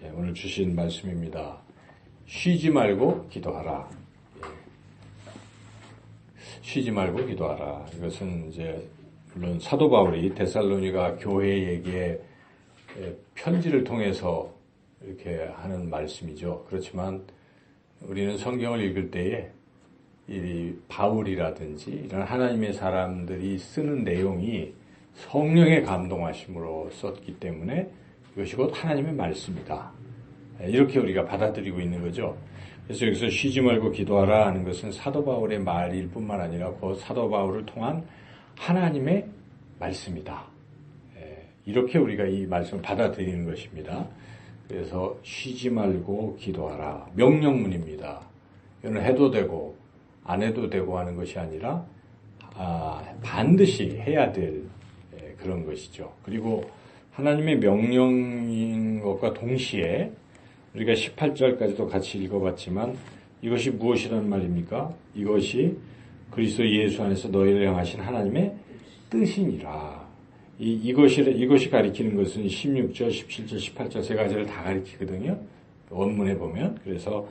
오늘 주신 말씀입니다. 쉬지 말고 기도하라. 쉬지 말고 기도하라. 이것은 이제 물론 사도 바울이 데살로니가 교회에게 편지를 통해서 이렇게 하는 말씀이죠. 그렇지만 우리는 성경을 읽을 때에 이 바울이라든지 이런 하나님의 사람들이 쓰는 내용이 성령의 감동하심으로 썼기 때문에 이것이 곧 하나님의 말씀이다. 이렇게 우리가 받아들이고 있는 거죠. 그래서 여기서 쉬지 말고 기도하라 하는 것은 사도 바울의 말일 뿐만 아니라 그 사도 바울을 통한 하나님의 말씀이다. 이렇게 우리가 이 말씀을 받아들이는 것입니다. 그래서 쉬지 말고 기도하라. 명령문입니다. 이거는 해도 되고 안 해도 되고 하는 것이 아니라 반드시 해야 될 그런 것이죠. 그리고 하나님의 명령인 것과 동시에 우리가 18절까지도 같이 읽어봤지만 이것이 무엇이라는 말입니까? 이것이 그리스도 예수 안에서 너희를 향하신 하나님의 뜻이니라. 이것이 가리키는 것은 16절, 17절, 18절 세 가지를 다 가리키거든요. 원문에 보면. 그래서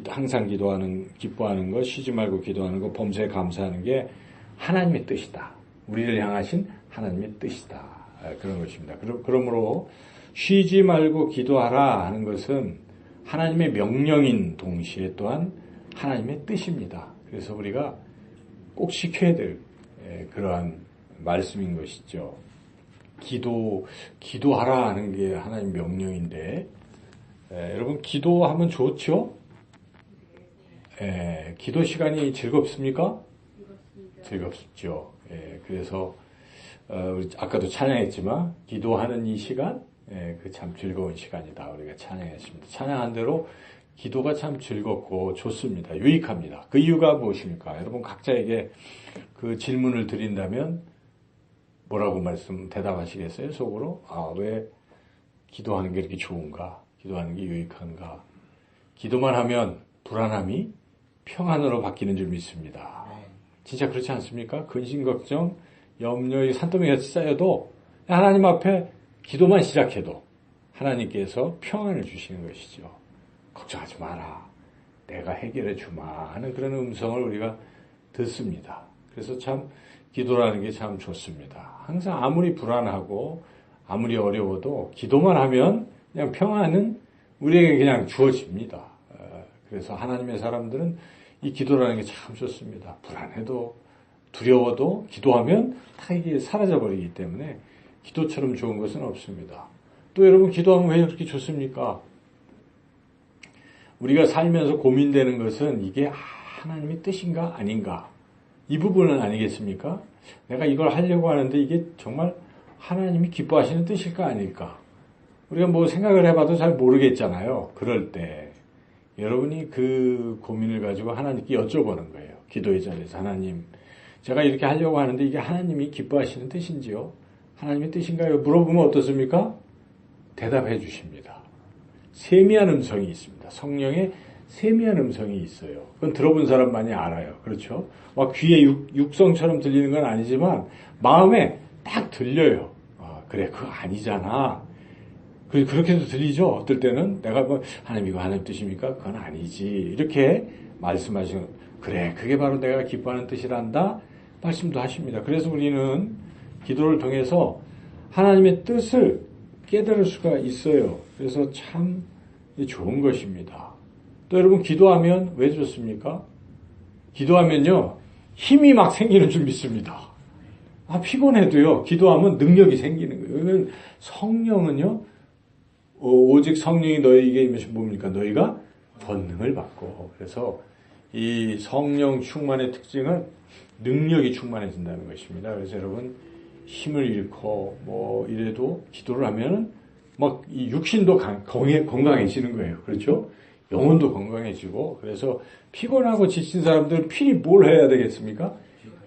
항상 기뻐하는 것, 쉬지 말고 기도하는 것, 범사에 감사하는 게 하나님의 뜻이다. 우리를 향하신 하나님의 뜻이다. 그런 것입니다. 그러므로 쉬지 말고 기도하라 하는 것은 하나님의 명령인 동시에 또한 하나님의 뜻입니다. 그래서 우리가 꼭 지켜야 될 그러한 말씀인 것이죠. 기도하라 하는 게 하나님 명령인데, 여러분 기도하면 좋죠? 기도 시간이 즐겁습니까? 즐겁죠. 그래서 아까도 찬양했지만 기도하는 이 시간, 그 참 즐거운 시간이다. 우리가 찬양했습니다. 찬양한 대로 기도가 참 즐겁고 좋습니다. 유익합니다. 그 이유가 무엇입니까? 여러분 각자에게 그 질문을 드린다면 뭐라고 대답하시겠어요? 속으로? 왜 기도하는 게 이렇게 좋은가? 기도하는 게 유익한가? 기도만 하면 불안함이 평안으로 바뀌는 줄 믿습니다. 진짜 그렇지 않습니까? 근심, 걱정, 염려의 산더미가 쌓여도 하나님 앞에 기도만 시작해도 하나님께서 평안을 주시는 것이죠. 걱정하지 마라. 내가 해결해 주마 하는 그런 음성을 우리가 듣습니다. 그래서 참 기도라는 게 참 좋습니다. 항상 아무리 불안하고 아무리 어려워도 기도만 하면 그냥 평안은 우리에게 그냥 주어집니다. 그래서 하나님의 사람들은 이 기도라는 게 참 좋습니다. 불안해도 두려워도 기도하면 다 이게 사라져버리기 때문에 기도처럼 좋은 것은 없습니다. 또 여러분 기도하면 왜 그렇게 좋습니까? 우리가 살면서 고민되는 것은 이게 하나님의 뜻인가 아닌가 이 부분은 아니겠습니까? 내가 이걸 하려고 하는데 이게 정말 하나님이 기뻐하시는 뜻일까 아닐까? 우리가 뭐 생각을 해봐도 잘 모르겠잖아요. 그럴 때 여러분이 그 고민을 가지고 하나님께 여쭤보는 거예요. 기도의 자리에서 하나님, 제가 이렇게 하려고 하는데 이게 하나님이 기뻐하시는 뜻인지요? 하나님의 뜻인가요? 물어보면 어떻습니까? 대답해 주십니다. 세미한 음성이 있습니다. 성령의 세미한 음성이 있어요. 그건 들어본 사람만이 알아요. 그렇죠? 막 귀에 육성처럼 들리는 건 아니지만 마음에 딱 들려요. 그래, 그거 아니잖아. 그렇게도 들리죠? 어떨 때는 내가 하나님 이거 하나님 뜻입니까? 그건 아니지. 이렇게 말씀하시는, 그래, 그게 바로 내가 기뻐하는 뜻이란다? 말씀도 하십니다. 그래서 우리는 기도를 통해서 하나님의 뜻을 깨달을 수가 있어요. 그래서 참 좋은 것입니다. 또 여러분 기도하면 왜 좋습니까? 기도하면요 힘이 막 생기는 줄 믿습니다. 피곤해도요 기도하면 능력이 생기는 거예요. 그러면 성령은요 오직 성령이 너희에게 임하시면 뭡니까? 너희가 권능을 받고. 그래서 이 성령 충만의 특징은 능력이 충만해진다는 것입니다. 그래서 여러분 힘을 잃고 뭐 이래도 기도를 하면은 막 이 육신도 건강해지는 거예요. 그렇죠? 영혼도 건강해지고. 그래서 피곤하고 지친 사람들은 필히 뭘 해야 되겠습니까?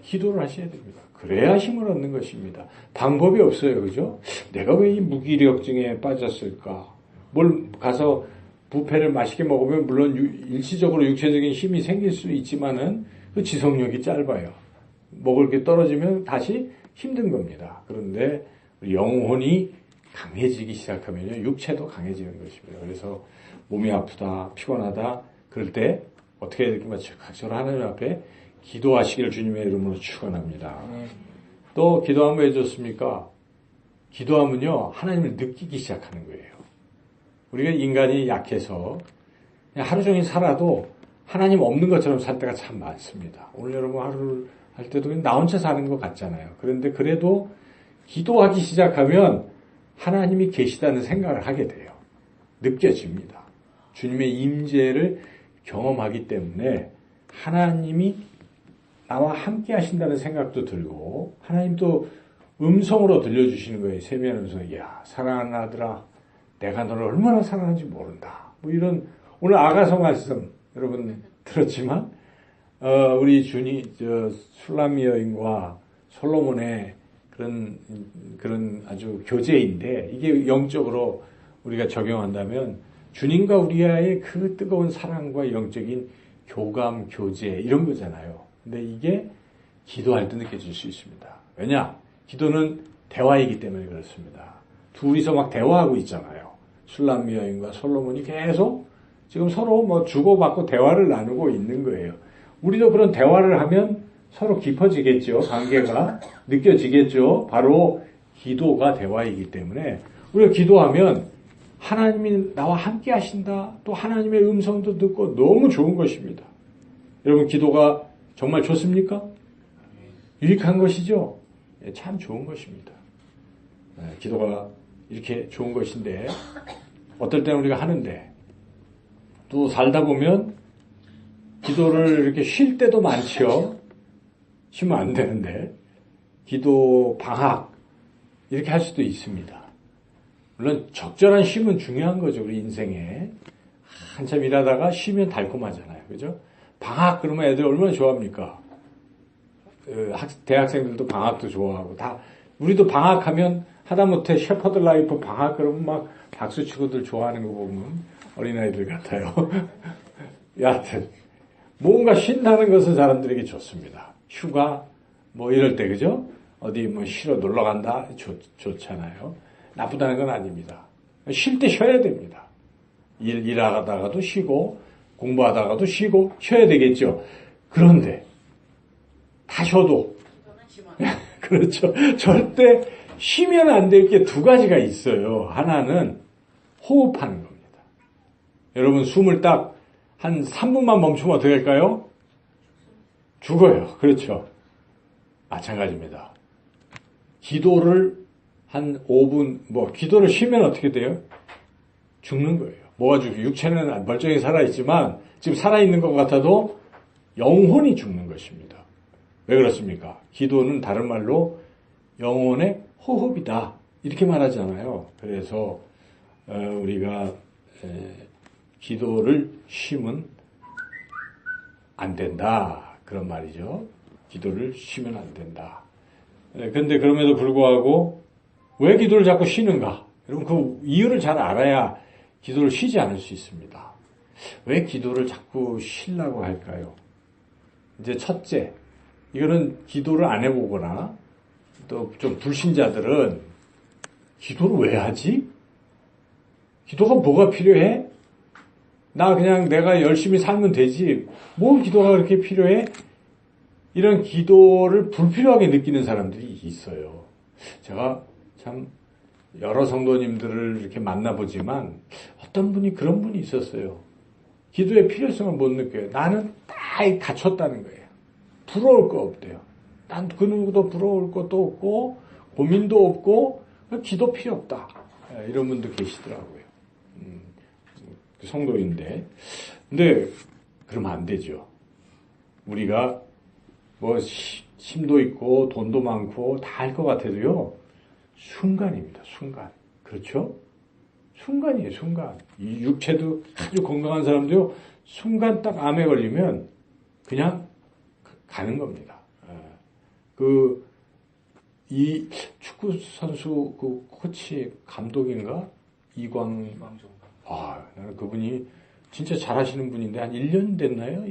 기도를 하셔야 됩니다. 그래야 힘을 얻는 것입니다. 방법이 없어요. 그죠? 내가 왜 이 무기력증에 빠졌을까? 뭘 가서 부패를 맛있게 먹으면 물론 일시적으로 육체적인 힘이 생길 수 있지만은 그 지속력이 짧아요. 먹을 게 떨어지면 다시 힘든 겁니다. 그런데 영혼이 강해지기 시작하면요, 육체도 강해지는 것입니다. 그래서 몸이 아프다, 피곤하다, 그럴 때 어떻게 해야 될까? 각처로 하나님 앞에 기도하시기를 주님의 이름으로 축원합니다. 또 기도하면 왜 좋습니까? 기도하면요, 하나님을 느끼기 시작하는 거예요. 우리가 인간이 약해서 그냥 하루 종일 살아도 하나님 없는 것처럼 살 때가 참 많습니다. 오늘 여러분 하루를 할 때도 그냥 나 혼자 사는 것 같잖아요. 그런데 그래도 기도하기 시작하면 하나님이 계시다는 생각을 하게 돼요. 느껴집니다. 주님의 임재를 경험하기 때문에 하나님이 나와 함께 하신다는 생각도 들고, 하나님도 음성으로 들려주시는 거예요. 세미한 음성. 야, 사랑하는 아들아, 내가 너를 얼마나 사랑하는지 모른다. 뭐 이런, 오늘 아가서 말씀 여러분 들었지만, 우리 술람미 여인과 솔로몬의 그런 아주 교제인데, 이게 영적으로 우리가 적용한다면 주님과 우리와의 그 뜨거운 사랑과 영적인 교감, 교제 이런 거잖아요. 근데 이게 기도할 때 느껴질 수 있습니다. 왜냐? 기도는 대화이기 때문에 그렇습니다. 둘이서 막 대화하고 있잖아요. 술람미 여인과 솔로몬이 계속 지금 서로 뭐 주고받고 대화를 나누고 있는 거예요. 우리도 그런 대화를 하면 서로 깊어지겠죠. 관계가 느껴지겠죠. 바로 기도가 대화이기 때문에 우리가 기도하면 하나님이 나와 함께 하신다. 또 하나님의 음성도 듣고 너무 좋은 것입니다. 여러분 기도가 정말 좋습니까? 유익한 것이죠? 참 좋은 것입니다. 기도가 이렇게 좋은 것인데 어떨 때는 우리가 하는데 또 살다 보면 기도를 이렇게 쉴 때도 많죠. 쉬면 안 되는데 기도 방학 이렇게 할 수도 있습니다. 물론 적절한 쉼은 중요한 거죠. 우리 인생에 한참 일하다가 쉬면 달콤하잖아요. 그죠? 방학 그러면 애들 얼마나 좋아합니까? 대학생들도 방학도 좋아하고 다 우리도 방학하면 하다못해 셰퍼드 라이프 방학 그러면 막 박수치고들 좋아하는 거 보면 어린아이들 같아요. 여하튼 뭔가 쉰다는 것은 사람들에게 좋습니다. 휴가 뭐 이럴 때 그죠? 어디 뭐 쉬러 놀러 간다 좋잖아요. 나쁘다는 건 아닙니다. 쉴 때 쉬어야 됩니다. 일하다가도 쉬고 공부하다가도 쉬고 쉬어야 되겠죠. 그런데 다 쉬어도 그렇죠. 절대 쉬면 안 될 게 두 가지가 있어요. 하나는 호흡하는 겁니다. 여러분 숨을 딱 한 3분만 멈추면 어떻게 할까요? 죽어요. 그렇죠. 마찬가지입니다. 기도를 한 5분, 기도를 쉬면 어떻게 돼요? 죽는 거예요. 뭐가 죽어요? 육체는 멀쩡히 살아있지만, 지금 살아있는 것 같아도 영혼이 죽는 것입니다. 왜 그렇습니까? 기도는 다른 말로 영혼의 호흡이다. 이렇게 말하잖아요. 그래서, 우리가, 기도를 쉬면 안 된다. 그런 말이죠. 기도를 쉬면 안 된다. 근데 그럼에도 불구하고 왜 기도를 자꾸 쉬는가? 여러분 그 이유를 잘 알아야 기도를 쉬지 않을 수 있습니다. 왜 기도를 자꾸 쉬려고 할까요? 이제 첫째, 이거는 기도를 안 해보거나 또 좀 불신자들은 기도를 왜 하지? 기도가 뭐가 필요해? 나 그냥 내가 열심히 살면 되지. 뭘 기도가 그렇게 필요해? 이런 기도를 불필요하게 느끼는 사람들이 있어요. 제가 참 여러 성도님들을 이렇게 만나보지만 어떤 분이 그런 분이 있었어요. 기도의 필요성을 못 느껴요. 나는 다 갖췄다는 거예요. 부러울 거 없대요. 난 그 누구도 부러울 것도 없고 고민도 없고 기도 필요 없다. 이런 분도 계시더라고요. 성도인데. 근데 그러면 안 되죠. 우리가 힘도 있고 돈도 많고 다 할 것 같아도요. 순간입니다. 순간. 그렇죠? 순간이에요. 순간. 이 육체도 아주 건강한 사람도요. 순간 딱 암에 걸리면 그냥 가는 겁니다. 이 축구 선수 그 코치 감독인가? 나는 그분이 진짜 잘하시는 분인데 한 1년 됐나요?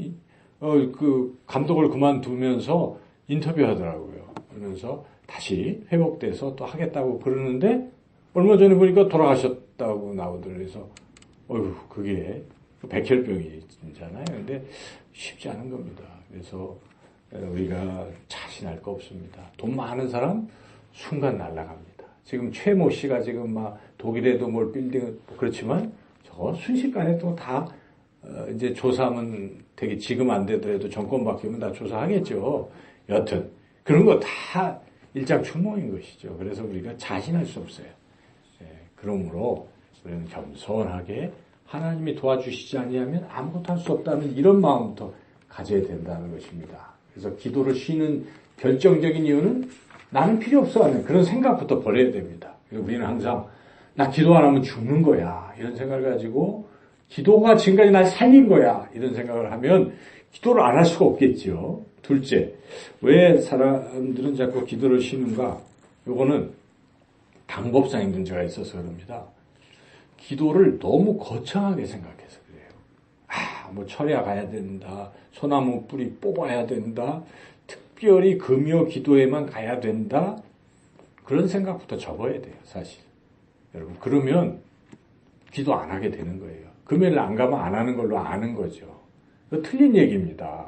그 감독을 그만두면서 인터뷰하더라고요. 그러면서 다시 회복돼서 또 하겠다고 그러는데 얼마 전에 보니까 돌아가셨다고 나오더라고요. 그래서 어휴 그게 백혈병이잖아요. 근데 쉽지 않은 겁니다. 그래서 우리가 자신할 거 없습니다. 돈 많은 사람 순간 날아갑니다. 지금 최모 씨가 지금 막 독일에도 뭘 빌딩 그렇지만 저 순식간에 또 다 이제 조사하면 되게 지금 안 되더라도 정권 바뀌면 다 조사하겠죠. 여튼 그런 거 다 일장춘몽인 것이죠. 그래서 우리가 자신할 수 없어요. 그러므로 우리는 겸손하게 하나님이 도와주시지 않으면 아무것도 할 수 없다는 이런 마음부터 가져야 된다는 것입니다. 그래서 기도를 쉬는 결정적인 이유는 나는 필요 없어 하는 그런 생각부터 버려야 됩니다. 우리는 항상 나 기도 안 하면 죽는 거야 이런 생각을 가지고 기도가 지금까지 날 살린 거야 이런 생각을 하면 기도를 안 할 수가 없겠죠. 둘째, 왜 사람들은 자꾸 기도를 쉬는가? 요거는 방법상의 문제가 있어서 그럽니다. 기도를 너무 거창하게 생각해서 그래요. 뭐 철야 가야 된다. 소나무 뿌리 뽑아야 된다. 특별히 금요 기도에만 가야 된다. 그런 생각부터 접어야 돼요, 사실. 여러분, 그러면 기도 안 하게 되는 거예요. 금요일 안 가면 안 하는 걸로 아는 거죠. 이거 틀린 얘기입니다.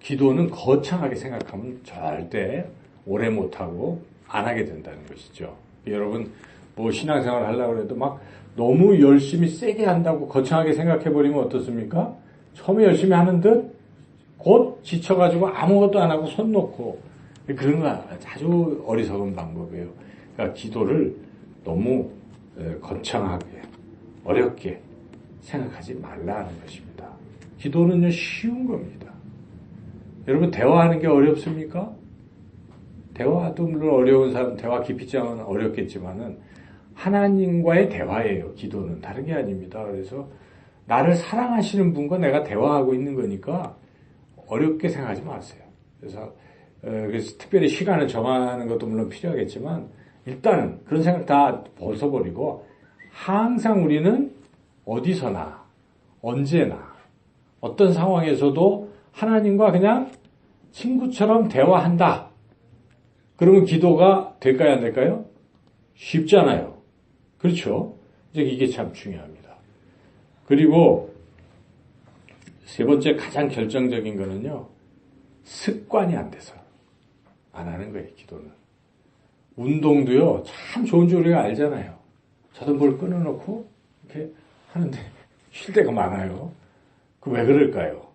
기도는 거창하게 생각하면 절대 오래 못하고 안 하게 된다는 것이죠. 여러분, 뭐 신앙생활 하려고 해도 막 너무 열심히 세게 한다고 거창하게 생각해버리면 어떻습니까? 처음에 열심히 하는 듯 곧 지쳐가지고 아무것도 안 하고 손 놓고 그런 거 아주 어리석은 방법이에요. 그러니까 기도를 너무 거창하게 어렵게 생각하지 말라는 것입니다. 기도는요 쉬운 겁니다. 여러분 대화하는 게 어렵습니까? 대화도 물론 어려운 사람 대화 깊이 있자면 어렵겠지만은 하나님과의 대화예요. 기도는 다른 게 아닙니다. 그래서 나를 사랑하시는 분과 내가 대화하고 있는 거니까 어렵게 생각하지 마세요. 그래서 특별히 시간을 정하는 것도 물론 필요하겠지만 일단은 그런 생각 다 벗어버리고 항상 우리는 어디서나 언제나 어떤 상황에서도 하나님과 그냥 친구처럼 대화한다. 그러면 기도가 될까요? 안 될까요? 쉽잖아요. 그렇죠? 이제 이게 참 중요합니다. 그리고 세 번째 가장 결정적인 거는요. 습관이 안 돼서 안 하는 거예요. 기도는. 운동도요. 참 좋은 줄 우리가 알잖아요. 저도 뭘 끊어놓고 이렇게 하는데 쉴 때가 많아요. 그 왜 그럴까요?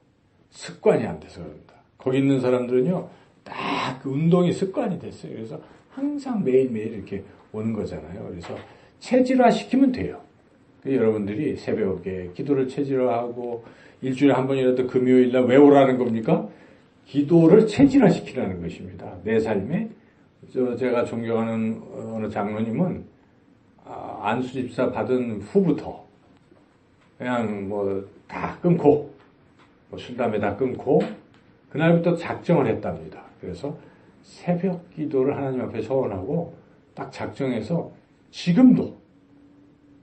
습관이 안 돼서 그럽니다. 거기 있는 사람들은요. 딱 그 운동이 습관이 됐어요. 그래서 항상 매일매일 이렇게 오는 거잖아요. 그래서 체질화 시키면 돼요. 여러분들이 새벽에 기도를 체질화하고 일주일에 한 번이라도 금요일날 왜 오라는 겁니까? 기도를 체질화 시키라는 것입니다. 내 삶에 제가 존경하는 어느 장로님은 안수집사 받은 후부터 그냥 뭐 다 끊고 술 담배 다 끊고 그날부터 작정을 했답니다. 그래서 새벽 기도를 하나님 앞에 서원하고 딱 작정해서 지금도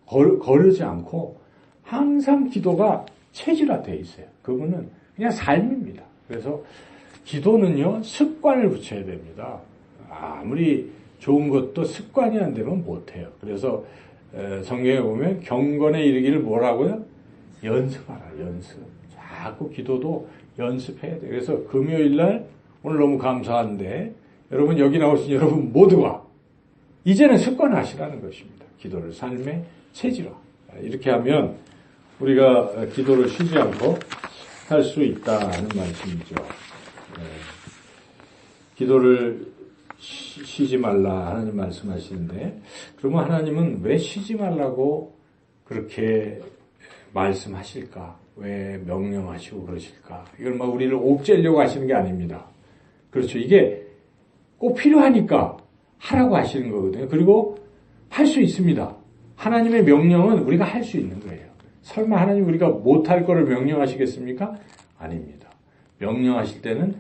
거르지 않고 항상 기도가 체질화되어 있어요. 그거는 그냥 삶입니다. 그래서 기도는요 습관을 붙여야 됩니다. 아무리 좋은 것도 습관이 안 되면 못해요. 그래서 성경에 보면 경건에 이르기를 뭐라고요? 연습하라. 연습. 자꾸 기도도 연습해야 돼요. 그래서 금요일날 오늘 너무 감사한데 여러분 여기 나오신 여러분 모두가 이제는 습관화하시라는 것입니다. 기도를 삶의 체질화. 이렇게 하면 우리가 기도를 쉬지 않고 할 수 있다는 말씀이죠. 기도를 쉬지 말라 하나님 말씀하시는데 그러면 하나님은 왜 쉬지 말라고 그렇게 말씀하실까? 왜 명령하시고 그러실까? 이걸 막 우리를 옥죄려고 하시는 게 아닙니다. 그렇죠. 이게 꼭 필요하니까 하라고 하시는 거거든요. 그리고 할 수 있습니다. 하나님의 명령은 우리가 할 수 있는 거예요. 설마 하나님 우리가 못할 거를 명령하시겠습니까? 아닙니다. 명령하실 때는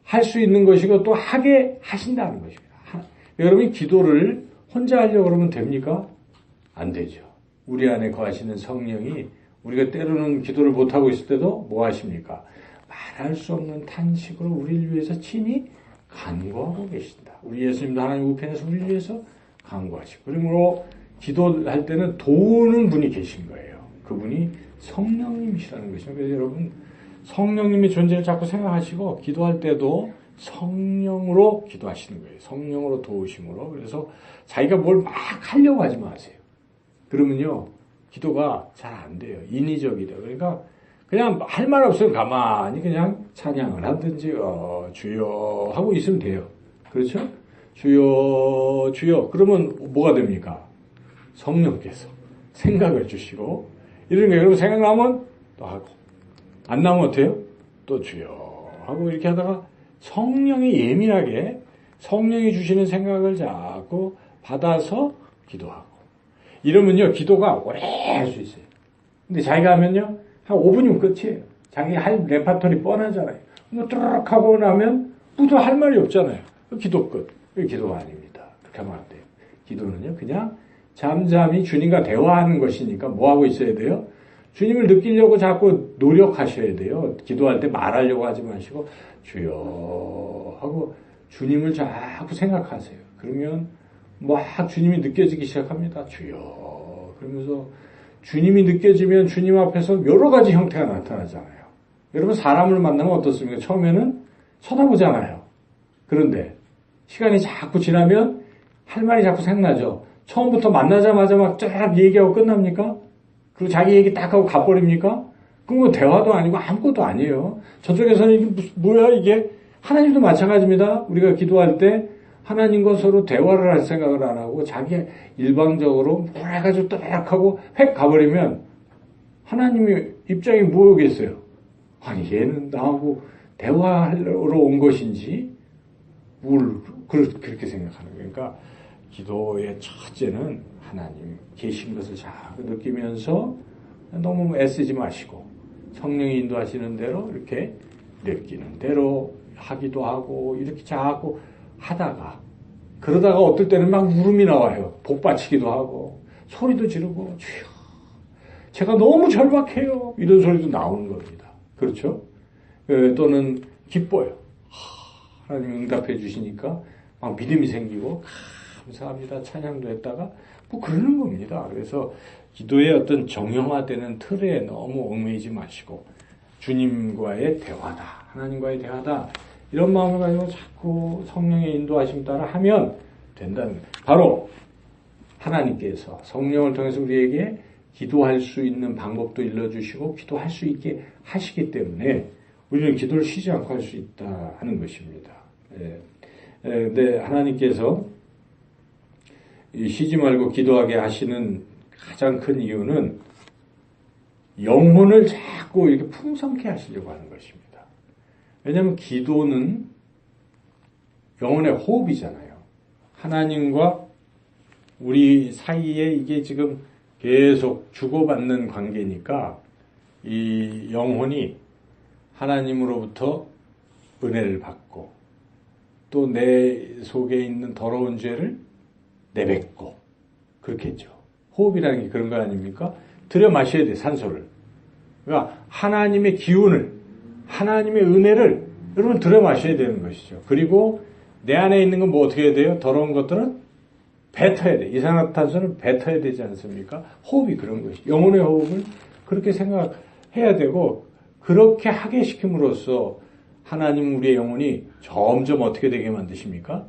할 수 있는 것이고 또 하게 하신다는 것입니다. 여러분이 기도를 혼자 하려고 그러면 됩니까? 안 되죠. 우리 안에 거하시는 성령이 우리가 때로는 기도를 못하고 있을 때도 뭐 하십니까? 말할 수 없는 탄식으로 우리를 위해서 친히 간구하고 계신다. 우리 예수님도 하나님 우편에서 우리를 위해서 간구하시고, 그러므로 기도할 때는 도우는 분이 계신 거예요. 그분이 성령님이시라는 것이죠. 그래서 여러분, 성령님의 존재를 자꾸 생각하시고, 기도할 때도 성령으로 기도하시는 거예요. 성령으로 도우심으로. 그래서 자기가 뭘 막 하려고 하지 마세요. 그러면요, 기도가 잘 안 돼요. 인위적이다. 그러니까 그냥 할 말 없으면 가만히 그냥 찬양을 하든지 주여 하고 있으면 돼요. 그렇죠? 주여 주여. 그러면 뭐가 됩니까? 성령께서 생각을 주시고, 이런 거 여러분 생각나면 또 하고, 안 나면 어때요? 또 주여 하고 이렇게 하다가 성령이 예민하게 성령이 주시는 생각을 자꾸 받아서 기도하고, 이러면요 기도가 오래 할 수 있어요. 근데 자기가 하면요 한 5분이면 끝이에요. 자기 할 레파토리 뻔하잖아요. 뭐 뚜루룩 하고 나면 또 할 말이 없잖아요. 기도 끝. 기도가 아닙니다. 그렇게 하면 안 돼요. 기도는요 그냥 잠잠히 주님과 대화하는 것이니까 뭐 하고 있어야 돼요? 주님을 느끼려고 자꾸 노력하셔야 돼요. 기도할 때 말하려고 하지 마시고 주여 하고 주님을 자꾸 생각하세요. 그러면 막 주님이 느껴지기 시작합니다. 주여. 그러면서 주님이 느껴지면 주님 앞에서 여러 가지 형태가 나타나잖아요. 여러분 사람을 만나면 어떻습니까? 처음에는 쳐다보잖아요. 그런데 시간이 자꾸 지나면 할 말이 자꾸 생각나죠. 처음부터 만나자마자 막 쫙 얘기하고 끝납니까? 그리고 자기 얘기 딱 하고 가버립니까? 그건 대화도 아니고 아무것도 아니에요. 저쪽에서는 이게 뭐야 이게? 하나님도 마찬가지입니다. 우리가 기도할 때 하나님과 서로 대화를 할 생각을 안 하고 자기 일방적으로 뭘 해가지고 딱 하고 획 가버리면 하나님의 입장이 뭐겠어요? 아니 얘는 나하고 대화하러 온 것인지 뭘 그렇게 생각하는 거예요. 그러니까 기도의 첫째는 하나님 계신 것을 자꾸 느끼면서 너무 애쓰지 마시고 성령이 인도하시는 대로 이렇게 느끼는 대로 하기도 하고 이렇게 자꾸 하다가 그러다가 어떨 때는 막 울음이 나와요. 복받치기도 하고 소리도 지르고 주여 제가 너무 절박해요. 이런 소리도 나오는 겁니다. 그렇죠? 또는 기뻐요. 하나님 응답해 주시니까 막 믿음이 생기고 감사합니다. 찬양도 했다가 뭐 그러는 겁니다. 그래서 기도의 어떤 정형화되는 틀에 너무 얽매이지 마시고 주님과의 대화다. 하나님과의 대화다. 이런 마음을 가지고 자꾸 성령의 인도하심 따라 하면 된다는 거예요. 바로 하나님께서 성령을 통해서 우리에게 기도할 수 있는 방법도 일러주시고 기도할 수 있게 하시기 때문에 우리는 기도를 쉬지 않고 할 수 있다 하는 것입니다. 근데 하나님께서 쉬지 말고 기도하게 하시는 가장 큰 이유는 영혼을 자꾸 이렇게 풍성케 하시려고 하는 것입니다. 왜냐하면 기도는 영혼의 호흡이잖아요. 하나님과 우리 사이에 이게 지금 계속 주고받는 관계니까 이 영혼이 하나님으로부터 은혜를 받고 또 내 속에 있는 더러운 죄를 내뱉고 그렇겠죠. 호흡이라는 게 그런 거 아닙니까? 들여 마셔야 돼, 산소를. 그러니까 하나님의 기운을, 하나님의 은혜를 여러분 들여 마셔야 되는 것이죠. 그리고 내 안에 있는 건 뭐 어떻게 해야 돼요? 더러운 것들은 뱉어야 돼. 이산화탄소를 뱉어야 되지 않습니까? 호흡이 그런 것이. 영혼의 호흡을 그렇게 생각해야 되고 그렇게 하게 시킴으로써 하나님 우리의 영혼이 점점 어떻게 되게 만드십니까?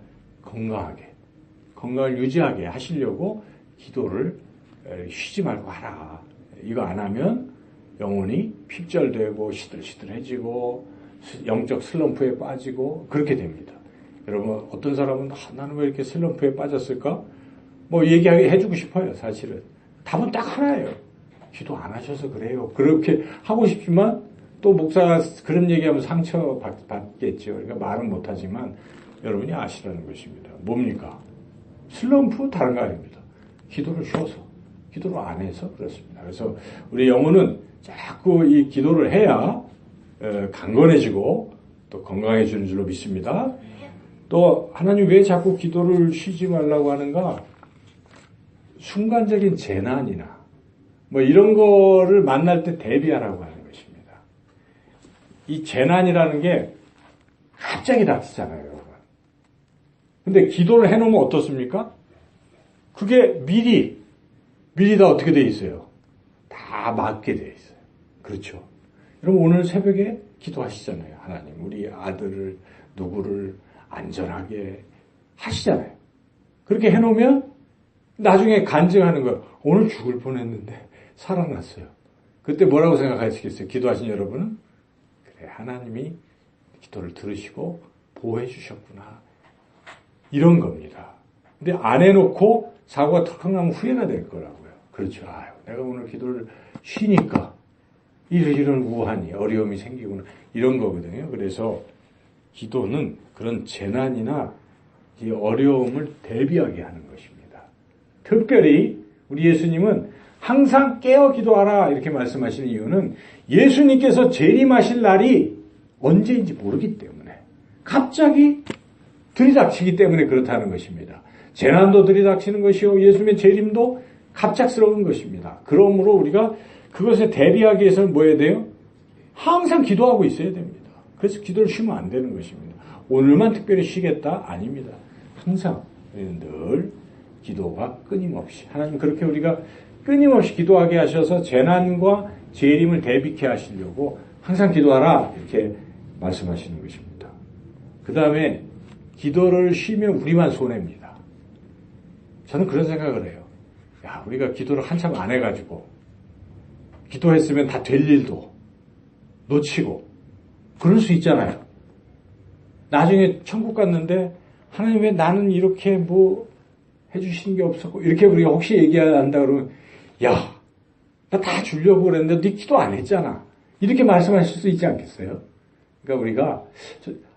건강을 유지하게 하시려고 기도를 쉬지 말고 하라. 이거 안 하면 영혼이 핍절되고 시들시들해지고 영적 슬럼프에 빠지고 그렇게 됩니다. 여러분 어떤 사람은 나는 왜 이렇게 슬럼프에 빠졌을까? 뭐 얘기하게 해주고 싶어요. 사실은 답은 딱 하나예요. 기도 안 하셔서 그래요. 그렇게 하고 싶지만 또 목사가 그런 얘기하면 상처 받겠죠. 그러니까 말은 못하지만 여러분이 아시라는 것입니다. 뭡니까? 슬럼프 다른 거 아닙니다. 기도를 쉬어서 기도를 안 해서 그렇습니다. 그래서 우리 영혼은 자꾸 이 기도를 해야 강건해지고 또 건강해지는 줄로 믿습니다. 또 하나님 왜 자꾸 기도를 쉬지 말라고 하는가? 순간적인 재난이나 뭐 이런 거를 만날 때 대비하라고 하는 것입니다. 이 재난이라는 게 갑자기 닥치잖아요, 여러분. 근데 기도를 해놓으면 어떻습니까? 그게 미리 다 어떻게 돼 있어요? 다 맞게 돼 있어요. 그렇죠. 여러분 오늘 새벽에 기도하시잖아요. 하나님 우리 아들을 누구를 안전하게 하시잖아요. 그렇게 해놓으면 나중에 간증하는 거예요. 오늘 죽을 뻔했는데 살아났어요. 그때 뭐라고 생각하시겠어요? 기도하신 여러분은? 그래 하나님이 기도를 들으시고 보호해 주셨구나. 이런 겁니다. 근데 안 해놓고 사고가 턱 나면 후회가 될 거라고요. 그렇죠. 아유, 내가 오늘 기도를 쉬니까 이런 우환이 어려움이 생기구나. 이런 거거든요. 그래서 기도는 그런 재난이나 이 어려움을 대비하게 하는 것입니다. 특별히 우리 예수님은 항상 깨어 기도하라 이렇게 말씀하시는 이유는 예수님께서 재림하실 날이 언제인지 모르기 때문에 갑자기 들이닥치기 때문에 그렇다는 것입니다. 재난도 들이닥치는 것이요 예수님의 재림도 갑작스러운 것입니다. 그러므로 우리가 그것에 대비하기 위해서는 뭐 해야 돼요? 항상 기도하고 있어야 됩니다. 그래서 기도를 쉬면 안 되는 것입니다. 오늘만 특별히 쉬겠다? 아닙니다. 항상 늘 기도가 끊임없이 하나님 그렇게 우리가 끊임없이 기도하게 하셔서 재난과 재림을 대비케 하시려고 항상 기도하라 이렇게 말씀하시는 것입니다. 그 다음에 기도를 쉬면 우리만 손해입니다. 저는 그런 생각을 해요. 야, 우리가 기도를 한참 안 해가지고 기도했으면 다 될 일도 놓치고 그럴 수 있잖아요. 나중에 천국 갔는데 하나님 왜 나는 이렇게 뭐 해주신 게 없었고 이렇게 우리가 혹시 얘기한다 그러면 야, 나 다 주려고 그랬는데 네 기도 안 했잖아. 이렇게 말씀하실 수 있지 않겠어요? 그러니까 우리가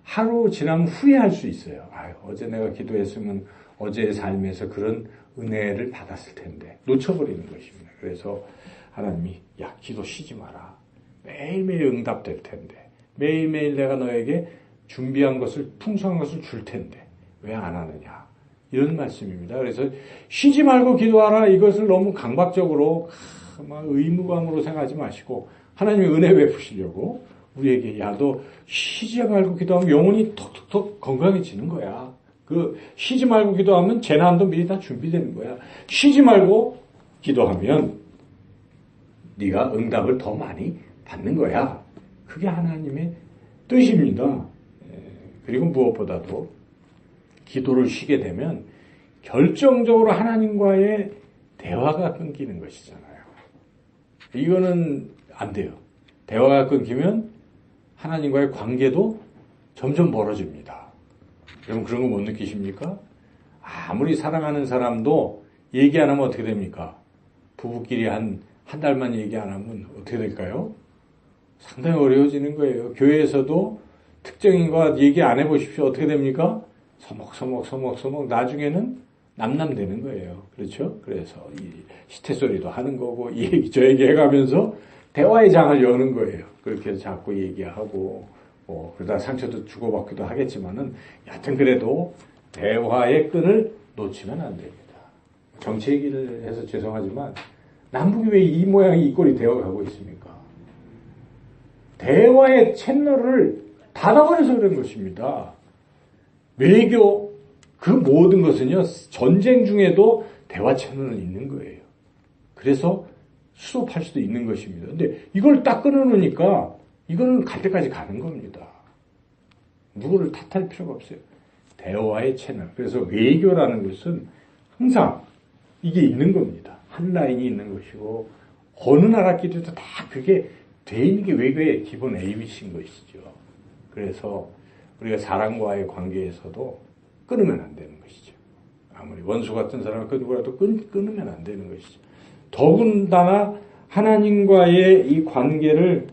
하루 지나면 후회할 수 있어요. 아유, 어제 내가 기도했으면 어제의 삶에서 그런 은혜를 받았을 텐데 놓쳐버리는 것입니다. 그래서 하나님이 야, 기도 쉬지 마라. 매일매일 응답될 텐데 매일매일 내가 너에게 준비한 것을 풍성한 것을 줄 텐데 왜 안 하느냐. 이런 말씀입니다. 그래서 쉬지 말고 기도하라 이것을 너무 강박적으로 막 의무감으로 생각하지 마시고 하나님의 은혜 베푸시려고 우리에게 야, 너 쉬지 말고 기도하면 영혼이 톡톡톡 건강해지는 거야. 그 쉬지 말고 기도하면 재난도 미리 다 준비되는 거야. 쉬지 말고 기도하면 네가 응답을 더 많이 받는 거야. 그게 하나님의 뜻입니다. 그리고 무엇보다도 기도를 쉬게 되면 결정적으로 하나님과의 대화가 끊기는 것이잖아요. 이거는 안 돼요. 대화가 끊기면 하나님과의 관계도 점점 멀어집니다. 여러분 그런 거 못 느끼십니까? 아무리 사랑하는 사람도 얘기 안 하면 어떻게 됩니까? 부부끼리 한 달만 얘기 안 하면 어떻게 될까요? 상당히 어려워지는 거예요. 교회에서도 특정인과 얘기 안 해보십시오. 어떻게 됩니까? 서먹서먹 나중에는 남남되는 거예요. 그렇죠? 그래서 이 시태소리도 하는 거고 이 얘기 저 얘기 해가면서 대화의 장을 여는 거예요. 그렇게 해서 자꾸 얘기하고 그러다 상처도 주고받기도 하겠지만은 여하튼 그래도 대화의 끈을 놓치면 안 됩니다. 정치 얘기를 해서 죄송하지만 남북이 왜 이 모양이 이 꼴이 되어가고 있습니까? 대화의 채널을 닫아버려서 그런 것입니다. 외교 그 모든 것은요 전쟁 중에도 대화 채널은 있는 거예요. 그래서 수습할 수도 있는 것입니다. 근데 이걸 딱 끊어놓으니까 이거는 갈 때까지 가는 겁니다. 누구를 탓할 필요가 없어요. 대화의 채널. 그래서 외교라는 것은 항상 이게 있는 겁니다. 한 라인이 있는 것이고 어느 나라끼리도 다 그게 돼 있는 게 외교의 기본 ABC인 것이죠. 그래서 우리가 사람과의 관계에서도 끊으면 안 되는 것이죠. 아무리 원수 같은 사람을 그 누구라도 끊으면 안 되는 것이죠. 더군다나 하나님과의 이 관계를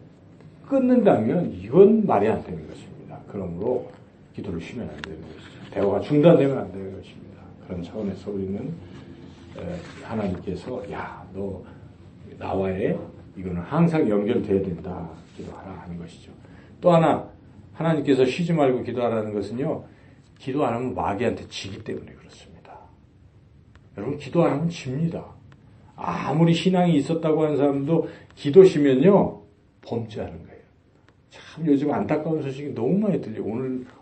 끊는다면 이건 말이 안 되는 것입니다. 그러므로 기도를 쉬면 안 되는 것이죠. 대화가 중단되면 안 되는 것입니다. 그런 차원에서 우리는 하나님께서 야, 너 나와의 이거는 항상 연결돼야 된다. 기도하라 하는 것이죠. 또 하나 하나님께서 쉬지 말고 기도하라는 것은요. 기도 안 하면 마귀한테 지기 때문에 그렇습니다. 여러분 기도 안 하면 집니다. 아무리 신앙이 있었다고 하는 사람도 기도 쉬면요. 범죄하는 거예요. 참 요즘 안타까운 소식이 너무 많이 들려요.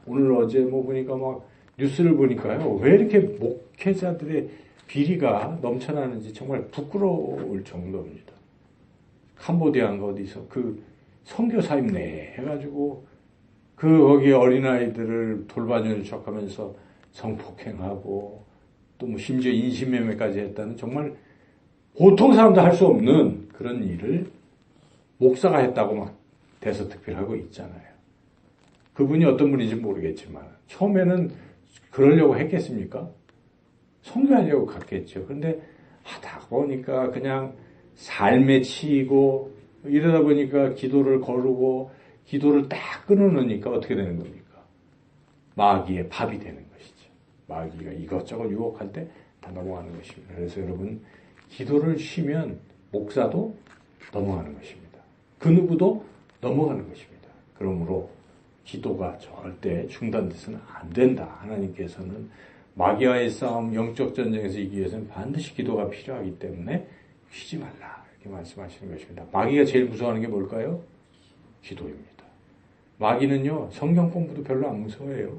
오늘 어제 뭐 보니까 막 뉴스를 보니까요. 왜 이렇게 목회자들의 비리가 넘쳐나는지 정말 부끄러울 정도입니다. 캄보디아인가 어디서 그 선교사입네 해가지고 거기에 어린아이들을 돌봐주는 척하면서 성폭행하고 또 뭐 심지어 인신매매까지 했다는 정말 보통 사람도 할 수 없는 그런 일을 목사가 했다고 막 대서특필하고 있잖아요. 그분이 어떤 분인지 모르겠지만 처음에는 그러려고 했겠습니까? 선교하려고 갔겠죠. 그런데 하다 보니까 그냥 삶에 치이고 이러다 보니까 기도를 거르고 기도를 딱 끊어놓으니까 어떻게 되는 겁니까? 마귀의 밥이 되는 것이죠. 마귀가 이것저것 유혹할 때 다 넘어가는 것입니다. 그래서 여러분 기도를 쉬면 목사도 넘어가는 것입니다. 그 누구도 넘어가는 것입니다. 그러므로 기도가 절대 중단돼서는 안 된다. 하나님께서는 마귀와의 싸움, 영적 전쟁에서 이기기 위해서는 반드시 기도가 필요하기 때문에 쉬지 말라. 이렇게 말씀하시는 것입니다. 마귀가 제일 무서워하는 게 뭘까요? 기도입니다. 마귀는요, 성경 공부도 별로 안 무서워해요.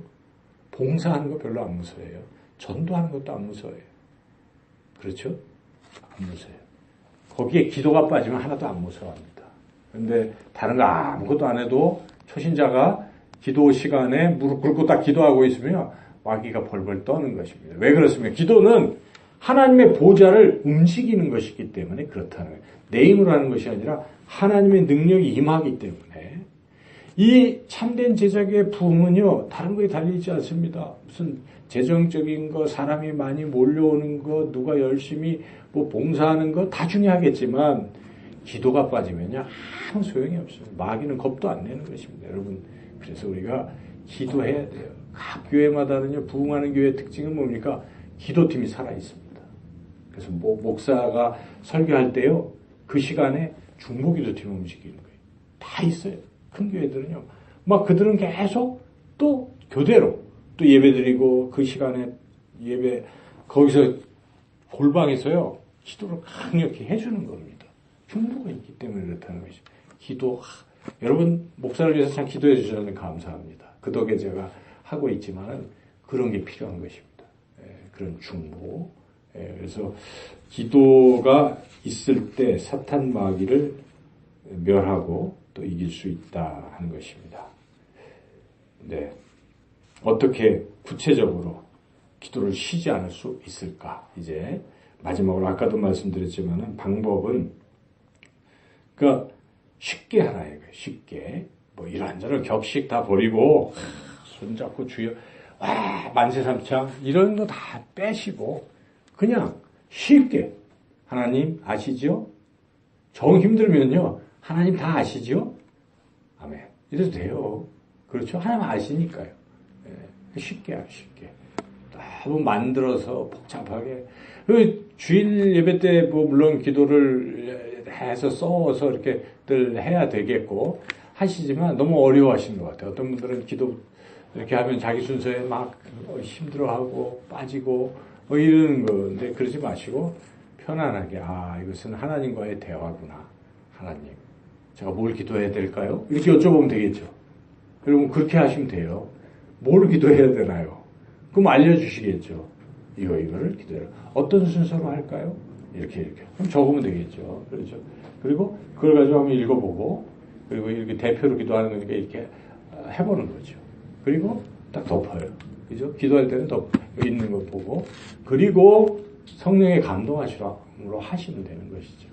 봉사하는 거 별로 안 무서워해요. 전도하는 것도 안 무서워해요. 그렇죠? 안 무서워요. 거기에 기도가 빠지면 하나도 안 무서워합니다. 그런데 다른 거 아무것도 안 해도 초신자가 기도 시간에 무릎 꿇고 딱 기도하고 있으면 마귀가 벌벌 떠는 것입니다. 왜 그렇습니까? 기도는 하나님의 보좌를 움직이는 것이기 때문에 그렇다는 거예요. 내 힘으로 하는 것이 아니라 하나님의 능력이 임하기 때문에 이 참된 제자의 부흥은요, 다른 거에 달리지 않습니다. 무슨 재정적인 거, 사람이 많이 몰려오는 거, 누가 열심히 뭐 봉사하는 거 다 중요하겠지만 기도가 빠지면요, 아무 소용이 없어요. 마귀는 겁도 안 내는 것입니다. 여러분, 그래서 우리가 기도해야 돼요. 각 교회마다는요, 부흥하는 교회의 특징은 뭡니까? 기도팀이 살아있습니다. 그래서 목사가 설교할 때요, 그 시간에 중보기도팀을 움직이는 거예요. 다 있어요. 큰 교회들은요. 막 그들은 계속 또 교대로 또 예배드리고 그 시간에 예배, 거기서 골방에서요, 기도를 강력히 해주는 겁니다. 중보가 있기 때문에 그렇다는 것이죠. 기도, 여러분, 목사를 위해서 참 기도해 주셔서 감사합니다. 그 덕에 제가 하고 있지만은 그런 게 필요한 것입니다. 그런 중보. 그래서 기도가 있을 때 사탄 마귀를 멸하고 또 이길 수 있다 하는 것입니다. 네. 어떻게 구체적으로 기도를 쉬지 않을 수 있을까? 이제 마지막으로 아까도 말씀드렸지만은 방법은 그러니까 쉽게 하라는 거예요. 쉽게. 뭐 이런저런 격식 다 버리고 손잡고 주여 와 만세삼창 이런 거 다 빼시고 그냥 쉽게 하나님 아시죠? 정 힘들면요 하나님 다 아시죠? 아멘. 이래도 돼요. 그렇죠? 하나님 아시니까요. 쉽게 하요 쉽게. 너무 만들어서 복잡하게. 주일 예배 때 뭐 물론 기도를 해서 써서 이렇게들 해야 되겠고 하시지만 너무 어려워하시는 것 같아요. 어떤 분들은 기도 이렇게 하면 자기 순서에 막 힘들어하고 빠지고 뭐 이러는 건데 그러지 마시고 편안하게 이것은 하나님과의 대화구나. 하나님 제가 뭘 기도해야 될까요? 이렇게 여쭤보면 되겠죠. 여러분 그렇게 하시면 돼요. 뭘 기도해야 되나요? 그럼 알려주시겠죠. 이거를 기도해라. 어떤 순서로 할까요? 이렇게. 그럼 적으면 되겠죠. 그렇죠. 그리고 그걸 가지고 한번 읽어보고, 그리고 이렇게 대표로 기도하는 거니까 이렇게 해보는 거죠. 그리고 딱 덮어요. 그죠? 기도할 때는 있는 거 보고, 그리고 성령의 감동하시라로 하시면 되는 것이죠.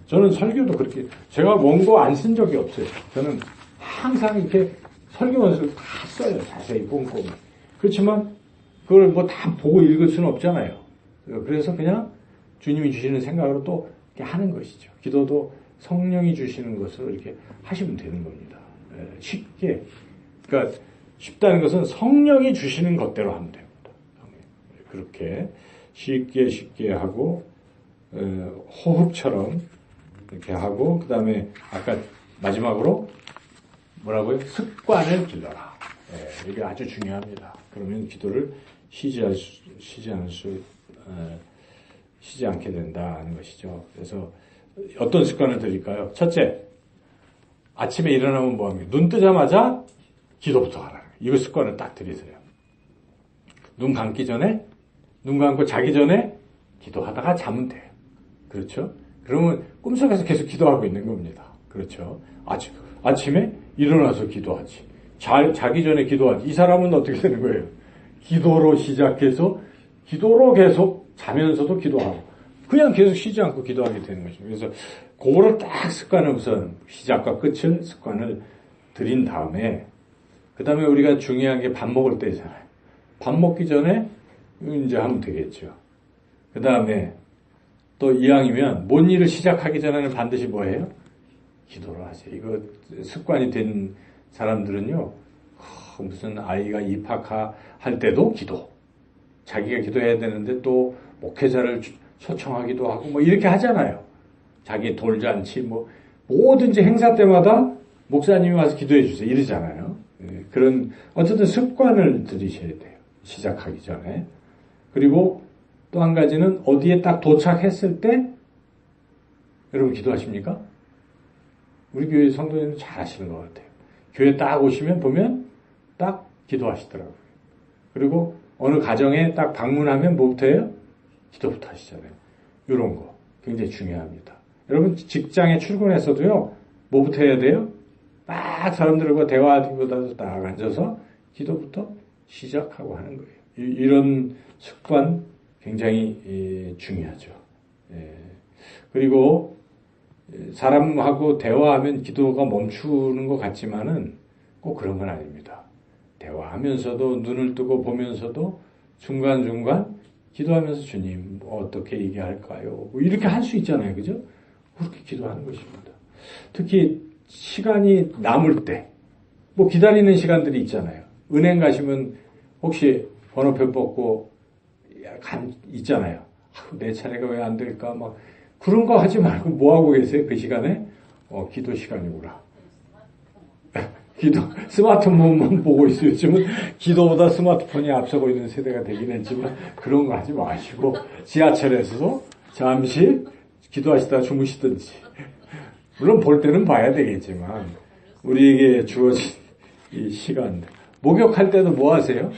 저는 설교도 그렇게, 제가 원고 안 쓴 적이 없어요. 저는 항상 이렇게 설교 원서를 다 써요. 자세히 꼼꼼히. 그렇지만, 그걸 뭐 다 보고 읽을 수는 없잖아요. 그래서 그냥 주님이 주시는 생각으로 또 이렇게 하는 것이죠. 기도도 성령이 주시는 것으로 이렇게 하시면 되는 겁니다. 쉽게. 그러니까 쉽다는 것은 성령이 주시는 것대로 하면 됩니다. 그렇게 쉽게 하고, 호흡처럼 이렇게 하고, 그 다음에 아까 마지막으로 뭐라고요? 습관을 길러라. 이게 아주 중요합니다. 그러면 기도를 쉬지 않게 된다는 것이죠. 그래서 어떤 습관을 드릴까요? 첫째, 아침에 일어나면 뭐합니까? 눈 뜨자마자 기도부터 하라는 거예요. 이거 습관을 딱 들이세요. 눈 감기 전에, 눈 감고 자기 전에 기도하다가 자면 돼요. 그렇죠? 그러면 꿈속에서 계속 기도하고 있는 겁니다. 그렇죠? 아침에 일어나서 기도하지. 자기 전에 기도하지. 이 사람은 어떻게 되는 거예요? 기도로 시작해서 기도로 계속 자면서도 기도하고 그냥 계속 쉬지 않고 기도하게 되는 거죠. 그래서 그거를 딱 습관을 우선 시작과 끝을 습관을 들인 다음에 그 다음에 우리가 중요한 게 밥 먹을 때잖아요. 밥 먹기 전에 이제 하면 되겠죠. 그 다음에 또 이왕이면 뭔 일을 시작하기 전에는 반드시 뭐예요? 기도를 하세요. 이거 습관이 된 사람들은요. 무슨 아이가 입학할 때도 기도. 자기가 기도해야 되는데 또 목회자를 초청하기도 하고 뭐 이렇게 하잖아요. 자기 돌잔치 뭐 뭐든지 행사 때마다 목사님이 와서 기도해 주세요. 이러잖아요. 그런 어쨌든 습관을 들이셔야 돼요. 시작하기 전에. 그리고 또 한 가지는 어디에 딱 도착했을 때 여러분 기도하십니까? 우리 교회 성도님은 잘 하시는 것 같아요. 교회 딱 오시면 보면 딱 기도하시더라고요. 그리고 어느 가정에 딱 방문하면 뭐부터 해요? 기도부터 하시잖아요. 이런 거 굉장히 중요합니다. 여러분 직장에 출근해서도요. 뭐부터 해야 돼요? 막 사람들과 대화하기보다도 딱 앉아서 기도부터 시작하고 하는 거예요. 이런 습관 굉장히 중요하죠. 그리고 사람하고 대화하면 기도가 멈추는 것 같지만은 꼭 그런 건 아닙니다. 대화하면서도 눈을 뜨고 보면서도 중간중간 기도하면서 주님 어떻게 얘기할까요? 뭐 이렇게 할 수 있잖아요. 그죠? 그렇게 기도하는 것입니다. 특히 시간이 남을 때 뭐 기다리는 시간들이 있잖아요. 은행 가시면 혹시 번호표 뽑고 있잖아요. 내 차례가 왜 안 될까? 막 그런 거 하지 말고 뭐 하고 계세요? 그 시간에 기도 시간이구나. 기도 스마트폰만 보고 있어요. 요즘은 기도보다 스마트폰이 앞서고 있는 세대가 되긴 했지만 그런 거 하지 마시고 지하철에서도 잠시 기도하시다가 주무시든지 물론 볼 때는 봐야 되겠지만 우리에게 주어진 이 시간 목욕할 때도 뭐 하세요?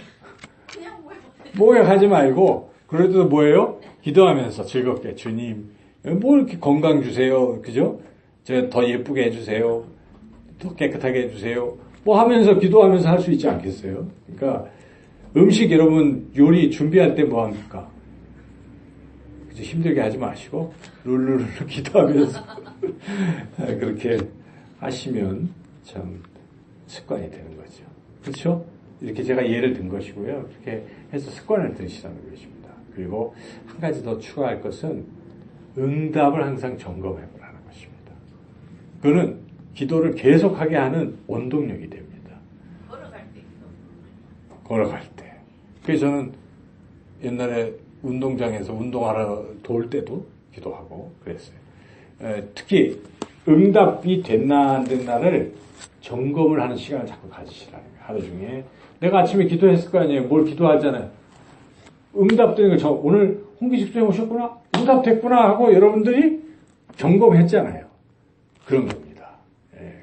목욕하지 말고 그래도 뭐예요? 기도하면서 즐겁게 주님 뭐 이렇게 건강 주세요. 그죠? 저 더 예쁘게 해주세요. 더 깨끗하게 해주세요. 뭐 하면서 기도하면서 할 수 있지 않겠어요? 그러니까 음식 여러분 요리 준비할 때 뭐 합니까? 그죠? 힘들게 하지 마시고 룰루룰루 기도하면서 그렇게 하시면 참 습관이 되는 거죠. 그렇죠? 이렇게 제가 예를 든 것이고요. 그렇게 해서 습관을 들이시라는 것입니다. 그리고 한 가지 더 추가할 것은 응답을 항상 점검해 보라는 것입니다. 그거는 기도를 계속하게 하는 원동력이 됩니다. 걸어갈 때. 그래서 저는 옛날에 운동장에서 운동하러 돌 때도 기도하고 그랬어요. 특히 응답이 됐나 안 됐나를 점검을 하는 시간을 자꾸 가지시라는 거예요. 하루 중에. 내가 아침에 기도했을 거 아니에요. 뭘 기도하잖아요. 응답되는 거, 오늘 홍기식 선생님 오셨구나? 응답됐구나 하고 여러분들이 점검했잖아요. 그런 겁니다.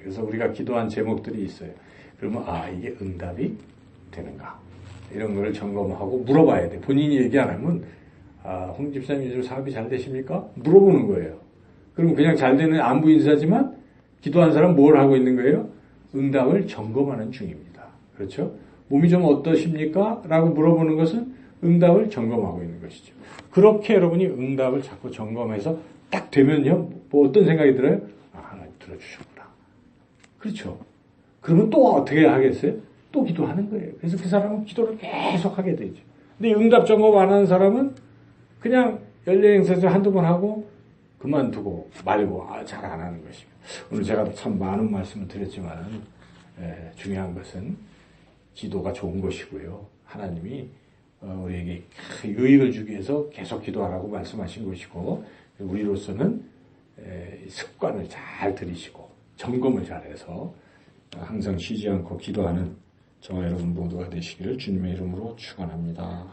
그래서 우리가 기도한 제목들이 있어요. 그러면 이게 응답이 되는가? 이런 걸 점검하고 물어봐야 돼. 본인이 얘기 안 하면 홍 집사님 요즘 사업이 잘 되십니까? 물어보는 거예요. 그럼 그냥 잘 되는 안부 인사지만 기도한 사람 뭘 하고 있는 거예요? 응답을 점검하는 중입니다. 그렇죠? 몸이 좀 어떠십니까? 라고 물어보는 것은 응답을 점검하고 있는 것이죠. 그렇게 여러분이 응답을 자꾸 점검해서 딱 되면요, 뭐 어떤 생각이 들어요? 하나님 들어주셨구나. 그렇죠. 그러면 또 어떻게 하겠어요? 또 기도하는 거예요. 그래서 그 사람은 기도를 계속 하게 되죠. 근데 응답 점검 안 하는 사람은 그냥 연례행사에서 한두 번 하고 그만두고 말고 잘 안 하는 것입니다. 오늘 제가 참 많은 말씀을 드렸지만 중요한 것은 기도가 좋은 것이고요. 하나님이 우리에게 유익을 주기 위해서 계속 기도하라고 말씀하신 것이고 우리로서는 습관을 잘 들이시고 점검을 잘해서 항상 쉬지 않고 기도하는 저와 여러분 모두가 되시기를 주님의 이름으로 축원합니다.